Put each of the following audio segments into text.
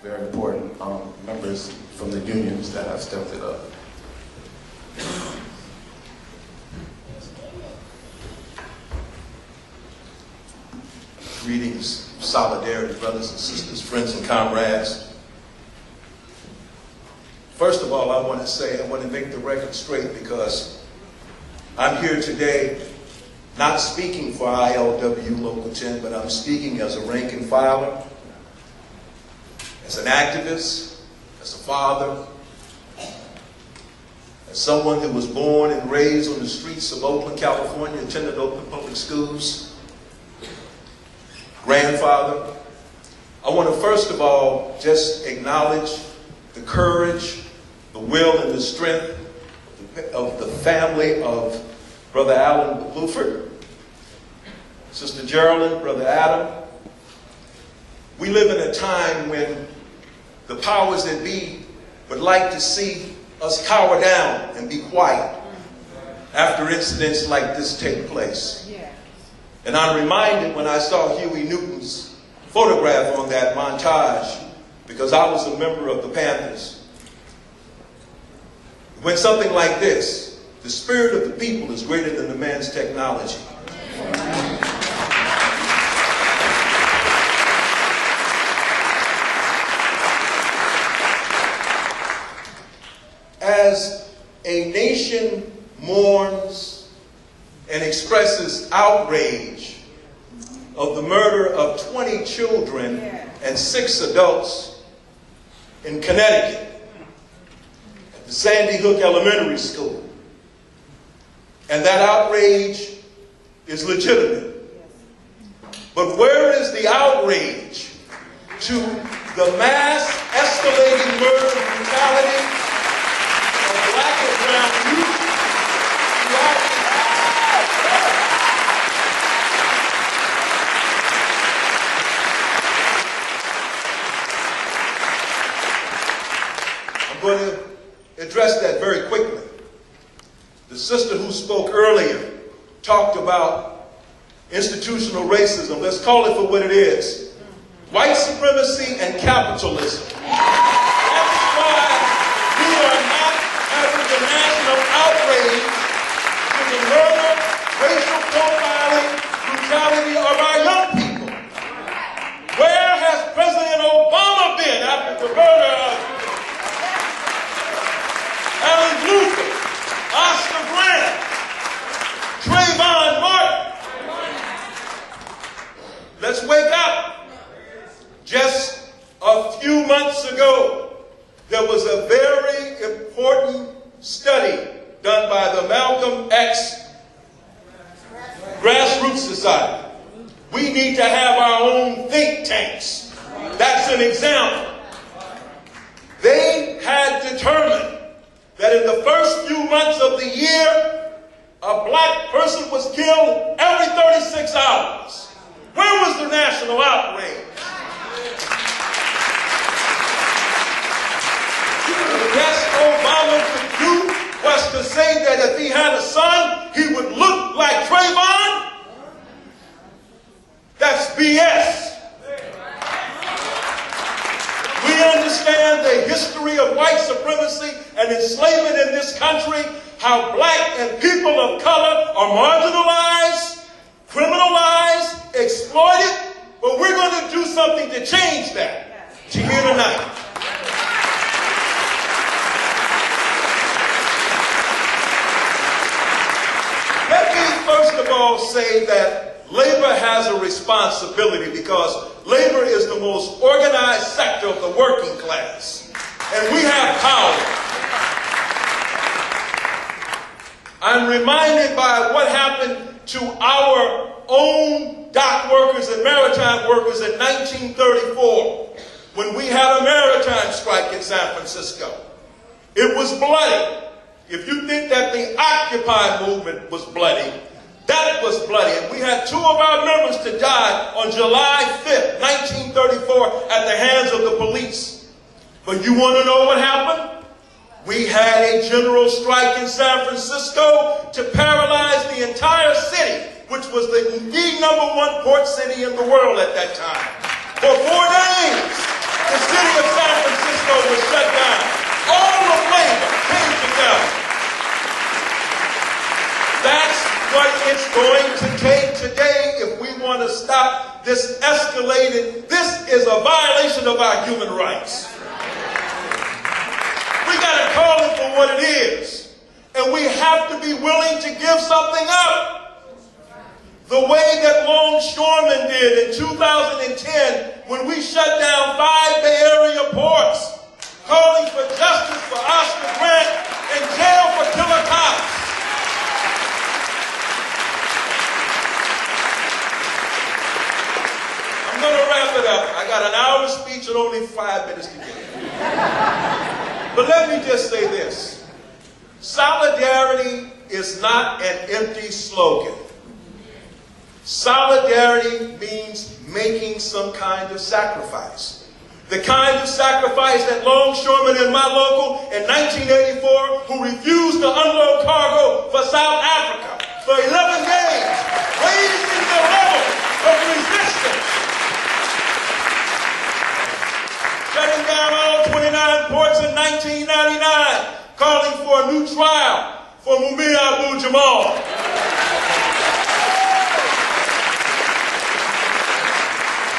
very important members from the unions that have stepped it up. Greetings, solidarity, brothers and sisters, friends and comrades. First of all, I want to make the record straight, because I'm here today not speaking for ILW Local 10, but I'm speaking as a rank and filer, as an activist, as a father, as someone who was born and raised on the streets of Oakland, California, attended Oakland public schools, grandfather. I want to first of all just acknowledge the courage, the will, and the strength of the family of Brother Alan Blueford, Sister Geraldine, Brother Adam. We live in a time when the powers that be would like to see us cower down and be quiet after incidents like this take place. And I'm reminded when I saw Huey Newton's photograph on that montage, because I was a member of the Panthers. When something like this, the spirit of the people is greater than the man's technology. As a nation mourns and expresses outrage of the murder of 20 children and 6 adults in Connecticut at the Sandy Hook Elementary School, and that outrage is legitimate. But where is the outrage to the mass escalating murder and brutality of black and brown youth throughout the I'm going to address that very quickly. The sister who spoke earlier talked about institutional racism. Let's call it for what it is. White supremacy and capitalism. That's why we are not having the national outrage to the murder, racial profiling, brutality of our young people. Where has President Obama been after the murder of Alan Blueford, Oscar Grant, Trayvon Martin? Let's wake up. Just a few months ago, there was a very important study done by the Malcolm X Grassroots Society. We need to have our own think tanks. That's an example. They had determined that in the first few months of the year, a black person was killed every 36 hours. Where was the national outrage? The best Obama could do was to say that if he had a son, he would look like Trayvon. That's BS. We understand the history of white supremacy and enslavement in this country, how black and people of color are marginalized, criminalized, exploited, but we're going to do something to change that. To here tonight. Let me first of all say that labor has a responsibility, because labor is the most organized sector of the working class, and we have power. I'm reminded by what happened to our own dock workers and maritime workers in 1934 when we had a maritime strike in San Francisco. It was bloody. If you think that the Occupy movement was bloody, that was bloody. And we had 2 of our members to die on July 5th, 1934 at the hands of the police. But you want to know what happened? We had a general strike in San Francisco to paralyze the entire city, which was the #1 port city in the world at that time. For 4 days, the city of San this escalated. This is a violation of our human rights. We got to call it for what it is. And we have to be willing to give something up. The way that longshoremen did in 2010 when we shut down 5 Bay Area ports, calling for justice for Oscar Grant and jail for killer cops. I'm going to wrap it up. I got an hour speech and only 5 minutes to get it. But let me just say this. Solidarity is not an empty slogan. Solidarity means making some kind of sacrifice. The kind of sacrifice that longshoremen in my local in 1984 who refused to unload cargo for South Africa for 11 days, raising the level of resistance. Shutting down all 29 ports in 1999, calling for a new trial for Mumia Abu-Jamal.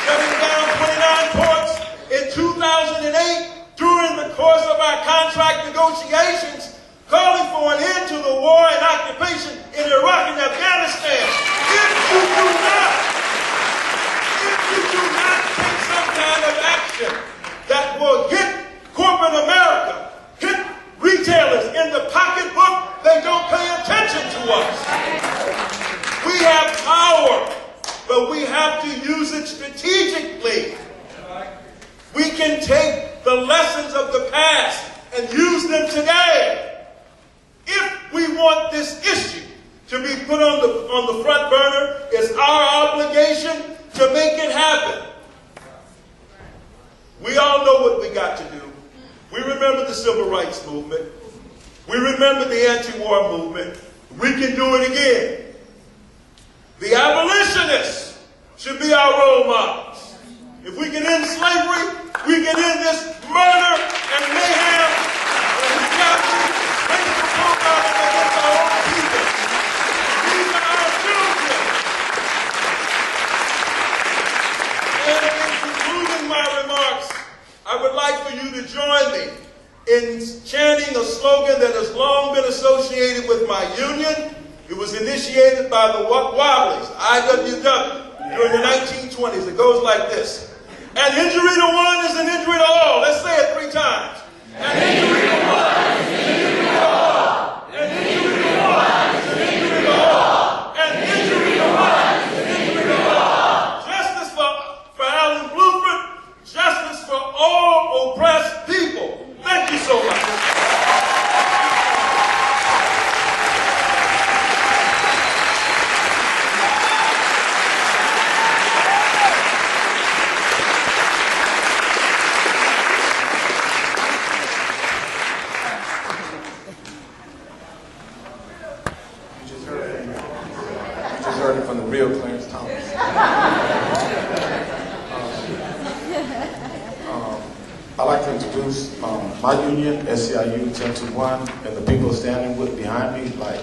Shutting down 29 ports in 2008 during the course of our contract negotiations, calling for an end to the war and occupation in Iraq and Afghanistan. If you do not take some kind of action that will hit corporate America, hit retailers in the pocketbook, they don't pay attention to us. We have power, but we have to use it strategically. We can take the lessons of the past and use them today. If we want this issue to be put on the front burner, it's our obligation to make it happen. We all know what we got to do. We remember the civil rights movement. We remember the anti-war movement. We can do it again. The abolitionists should be our role models. If we can end slavery, we can end this murder and mayhem and brutality, racial profiling against our own people. These are our children. And in concluding my remarks, I would like for you to join me in chanting a slogan that has long been associated with my union. It was initiated by the Wobblies, IWW, during the 1920s. It goes like this. An injury to one is an injury to all. Let's say it 3 times. An injury to one is an injury to all. An injury to one is an injury to all. An injury to one is an injury to all. Justice for Alan Blueford. Justice for all oppressed people. Thank you so much. From the REAL Clarence Thomas. I'd like to introduce my union, SEIU 1021, and the people standing behind me. Like,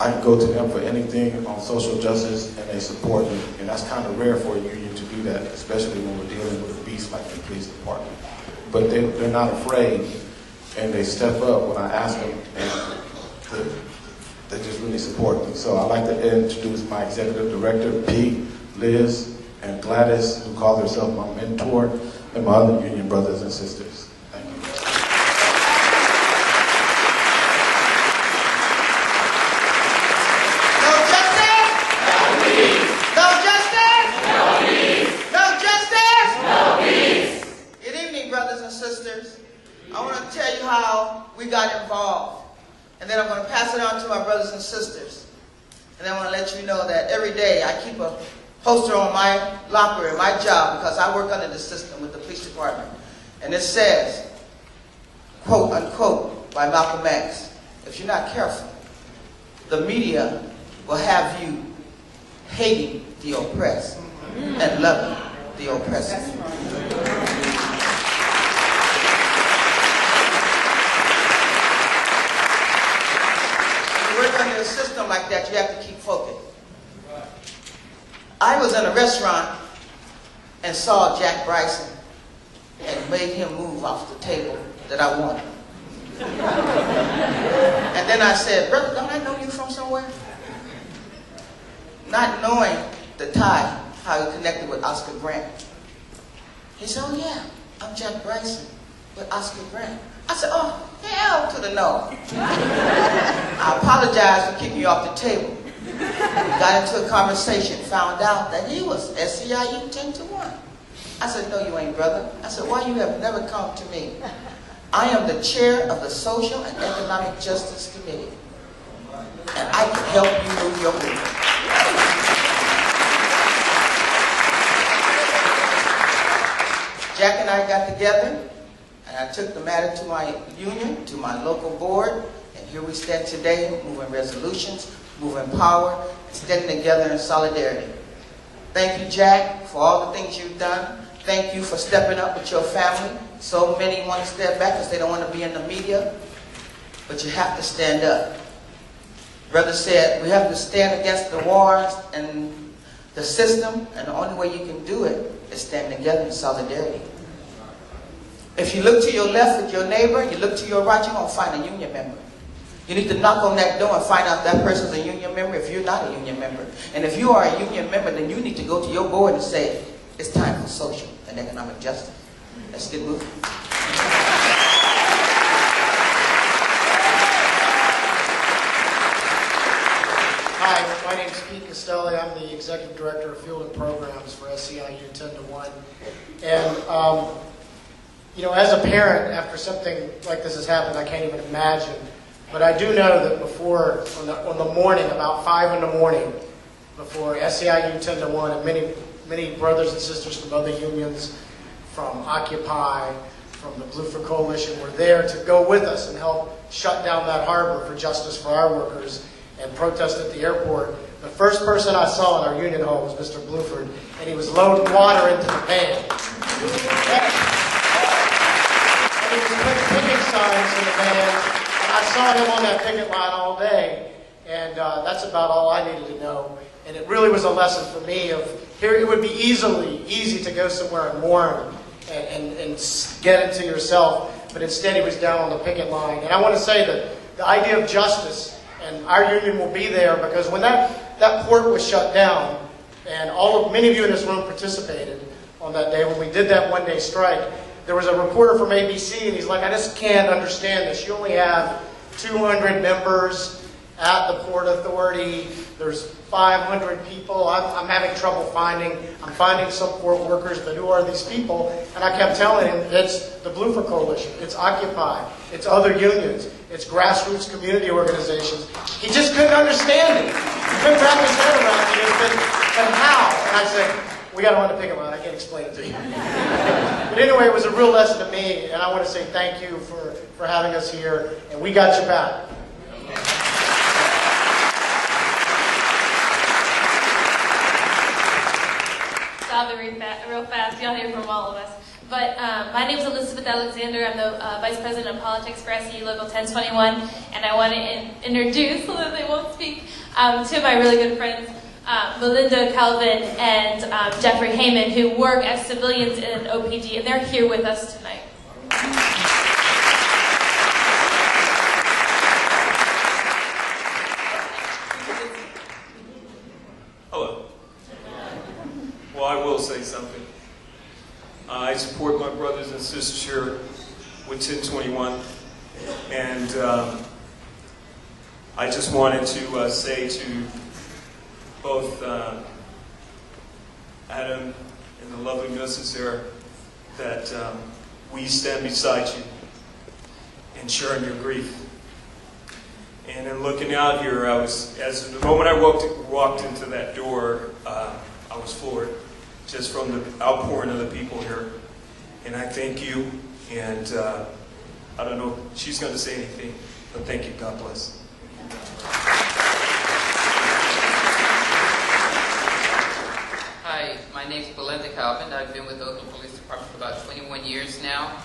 I can go to them for anything on social justice, and they support me. And that's kind of rare for a union to do that, especially when we're dealing with a beast like the police department. But they're not afraid, and they step up when I ask them, and they just really support me. So I'd like to introduce my executive director, Pete, Liz, and Gladys, who call herself my mentor, and my other union brothers and sisters. Thank you. No justice? No peace. No justice? No peace. No justice? No peace. Good evening, brothers and sisters. I want to tell you how we got involved. And then I'm going to pass it on to my brothers and sisters. And I want to let you know that every day I keep a poster on my locker in my job because I work under the system with the police department. And it says, quote unquote, by Malcolm X, if you're not careful, the media will have you hating the oppressed and loving the oppressor. When you work under a system like that, you have to keep focused. I I was in a restaurant and saw Jack Bryson and made him move off the table that I wanted. And then I said, brother, don't I know you from somewhere? Not knowing the tie, how he connected with Oscar Grant. He said, oh yeah, I'm Jack Bryson with Oscar Grant. I said, oh, hell to the no. I apologized for kicking you off the table. Got into a conversation, found out that he was SEIU 10-1. I said, no, you ain't, brother. I said, why you have never come to me? I am the chair of the Social and Economic Justice Committee, and I can help you move your movement. Jack and I got together, and I took the matter to my union, to my local board, and here we stand today, moving resolutions, moving power, standing together in solidarity. Thank you, Jack, for all the things you've done. Thank you for stepping up with your family. So many want to step back because they don't want to be in the media, but you have to stand up. Brother said, we have to stand against the wars and the system, and the only way you can do it is stand together in solidarity. If you look to your left with your neighbor, you look to your right, you're going to find a union member. You need to knock on that door and find out if that person's a union member if you're not a union member. And if you are a union member, then you need to go to your board and say, it's time for social and economic justice. Let's get moving. Hi, my name is Pete Castelli. I'm the Executive Director of Field and Programs for SEIU 10-1. And, you know, as a parent, after something like this has happened, I can't even imagine. But I do know that before, on the morning, about 5 in the morning, before SEIU 10-1 and many brothers and sisters from other unions, from Occupy, from the Blueford Coalition, were there to go with us and help shut down that harbor for justice for our workers and protest at the airport. The first person I saw in our union hall was Mr. Blueford, and he was loading water into the van. And he was putting picket signs in the van. I saw him on that picket line all day, and that's about all I needed to know. And it really was a lesson for me of here it would be easy to go somewhere and mourn and get into yourself, but instead he was down on the picket line. And I want to say that the idea of justice, and our union will be there, because when that port was shut down, and many of you in this room participated on that day when we did that one-day strike, there was a reporter from ABC, and he's like, I just can't understand this. You only have 200 members at the Port Authority. There's 500 people. I'm having trouble finding some port workers, but who are these people? And I kept telling him, it's the Blueford Coalition, it's Occupy, it's other unions, it's grassroots community organizations. He just couldn't understand it. He couldn't wrap his head around it. But how? And I said, we got to run the picket line. I can't explain it to you. But anyway, it was a real lesson to me, and I want to say thank you for having us here, and we got your back. I'll be real fast. Y'all hear from all of us. But my name is Elizabeth Alexander. I'm the Vice President of Politics for SEIU Local 1021. And I want to introduce, so that they won't speak, to my really good friends, Melinda Calvin and Jeffrey Heyman, who work as civilians in OPG. And they're here with us tonight. Hello. Well, I will say something. I support my brothers and sisters here with 1021, and I just wanted to say to both Adam and the lovely missus there that we stand beside you in sharing your grief. And in looking out here, as the moment I walked into that door, I was floored, just from the outpouring of the people here. And I thank you, and I don't know if she's going to say anything, but thank you. God bless. Hi, my name's Melinda Calvin. I've been with the Oakland Police Department for about 21 years now.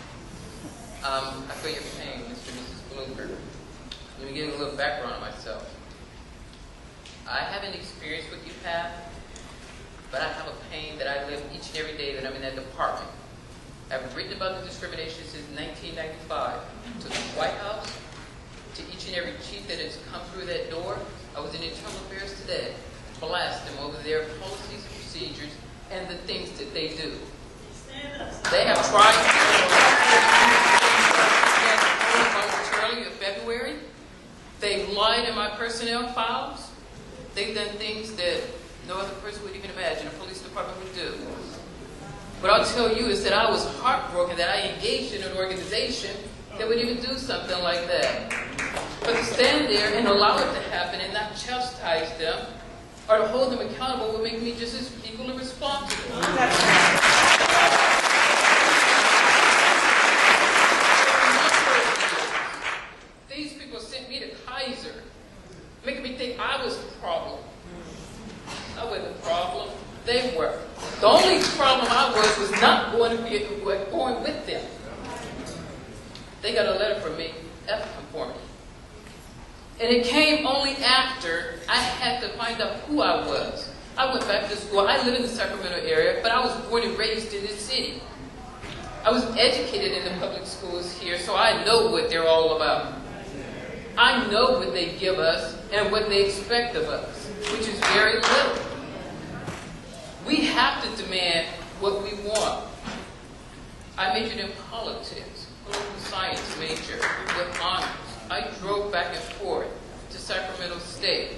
I feel your pain, Mr. and Mrs. Blueford. Let me give you a little background on myself. I have an experience with you, Pat. but I have a pain that I live each and every day that I'm in that department. I've written about the discrimination since 1995, to the White House, to each and every chief that has come through that door. I was in Internal Affairs today, blast them over their policies and procedures and the things that they do. They have tried voluntarily in February. They've lied in my personnel files. They've done things that no other person would even imagine a police department would do. What I'll tell you is that I was heartbroken that I engaged in an organization that would even do something like that. But to stand there and allow it to happen and not chastise them or to hold them accountable would make me just as equally responsible. These people sent me to Kaiser, making me think I was the problem. I wasn't the problem. They were. The only problem I was not going with them. They got a letter from me, F conformity. And it came only after I had to find out who I was. I went back to school. I live in the Sacramento area, but I was born and raised in this city. I was educated in the public schools here, so I know what they're all about. I know what they give us and what they expect of us, which is very little. We have to demand what we want. I majored in politics, political science major with honors. I drove back and forth to Sacramento State.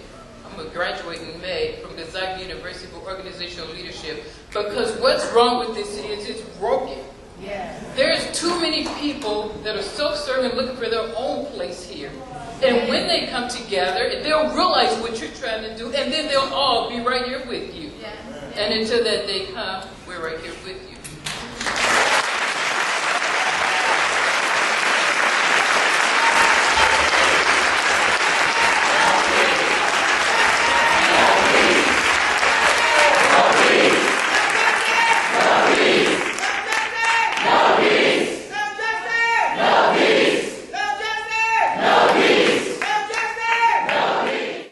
I'm going to graduate in May from Gonzaga University for Organizational Leadership because what's wrong with this city is it's broken. Yeah. There's too many people that are self-serving looking for their own place here. And when they come together, they'll realize what you're trying to do, and then they'll all be right here with you. Yeah. And until that day comes, we're right here with you.